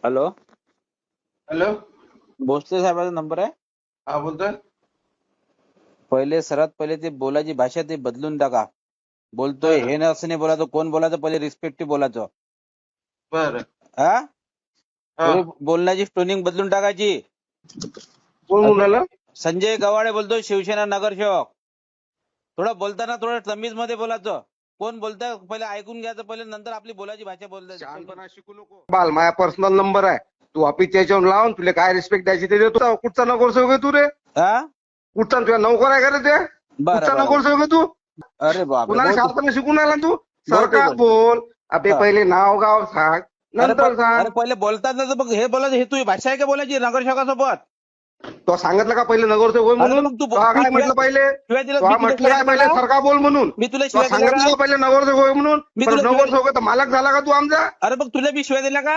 Hello, hello. Bhosale साहेबाचा number आहे. हा बोलतोय. सर्वात पहिले ते बोलायची भाषा ते बदलून टाका. बोलतोय बरं हे ना असं नाही बोलायचं, कोण बोलायचं पहिले रिस्पेक्टिव्ह बोलायचं. बरं. हा, हा थोडी बोलण्याची टोनिंग बदलून टाकायची. कोण असं म्हणाला? संजय गव्हाणे बोलतोय, शिवसेना नगरसेवक. थोडं बोलताना थोडं तमीज मध्ये बोलायचं. कोण बोलतंय पहिले ऐकून घ्यायचं, पहिले नंतर आपली बोलायची भाषा बोलायची. शहाणपणा शिकू नको बाल. माझा पर्सनल नंबर आहे. तू ऑफिसच्या याच्यावर लावून तुला काय रिस्पेक्ट द्यायची ते देतो. कुठचा नगरसेवक आहे तू रे? हा, कुठचा तुझ्या नोकर आहे का रे ते? बरं कुठचा बरं. नगरसेवक आहे तू? अरे बापरे, कुणाला बहुत शहाणपणा शिकून आला तू? बहुत सरकार बोल. अबे हा. पहिले नाव गाव सांग, नंतर अरे सांग. पहिले बोलताना तर बघ, हे बोलायचं, हे तुझी भाषा आहे का बोलायची नगरसेवकासोबत? तो सांगितलं का पहिले नगरसेवक होय अरे म्हणून? मग तू तो तू काय शिव्या म्हटलं पहिले? शिव्या दिल्या, तो मी तुला म्हटलं शिव्या काय दिल्या पहिले का? सरकार बोल म्हणून? मी तुला तो शिव्या दिल्या सांगितलं का? का पहिले नगरसेवक होय म्हणून? मी पण तुला शिव्या नगरसेवक आहे तर मालक झाला का तू आमचा? अरे मग तुला मी शिव्या दिल्या का?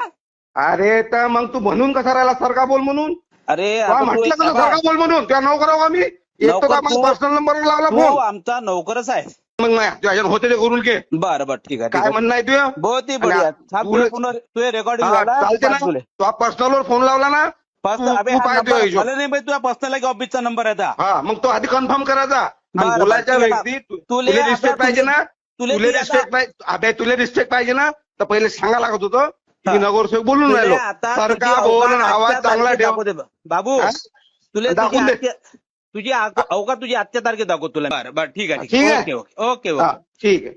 अरे तर मग तू म्हणून कसा राहिला सरकार बोल म्हणून? अरे तुला आता तू म्हटलं का बघ, सरकार बोल म्हणून? तुला नोकर का मी? एक नोकर तर तू मला पर्सनल नंबरवर लावला तू फोन. आमचा नोकरच आहे. मग नाही तुझ्या होते ते करून घे. बरं बरं, ठीक आहे ठीक काय आहे. म्हणणं आहे तुझं? बहुत ही आणि बढिया. थांब, तुझे तुला पुन्हा तुझे रेकॉर्डिंग हा झाला. चालते ना? पाच तुले तू पर्सनलवर फोन लावला ना? फर्स्ट. तू अबे तू हा पाय तुझ्या नंबर हिशोब. मला नाही माहिती, तुझ्या पर्सनल आहे की ऑफिसचा नंबर आहे आता? हा मग तो आधी कन्फर्म करायचा. आणि बरं बरं, बोलायच्या ठीक आहे. व्यक्ती तुले तुला आता रिस्पेक्ट पाहिजे ना? तुले तुला ती आता रिस्पेक्ट पाहिजे. अबे तुला रिस्पेक्ट पाहिजे ना? तर पहिले सांगा लागत होतं की मी हा. नगरसेवक बोलून तुले राहिलो. आता तुझी सरकार बोल आणि अवकात आवाज आजच्या चांगला तारखेत ठेव. दाखवते बाबू. हा? तुले तुझी दाखवून दे. तुझी अवकात तुझी आजच्या तारखेत दाखवतो तुला. बरं बरं, ठीक आहे ठीक ठीक आहे. आहे. ओके ओके ओके हा ओके. ठीक आहे.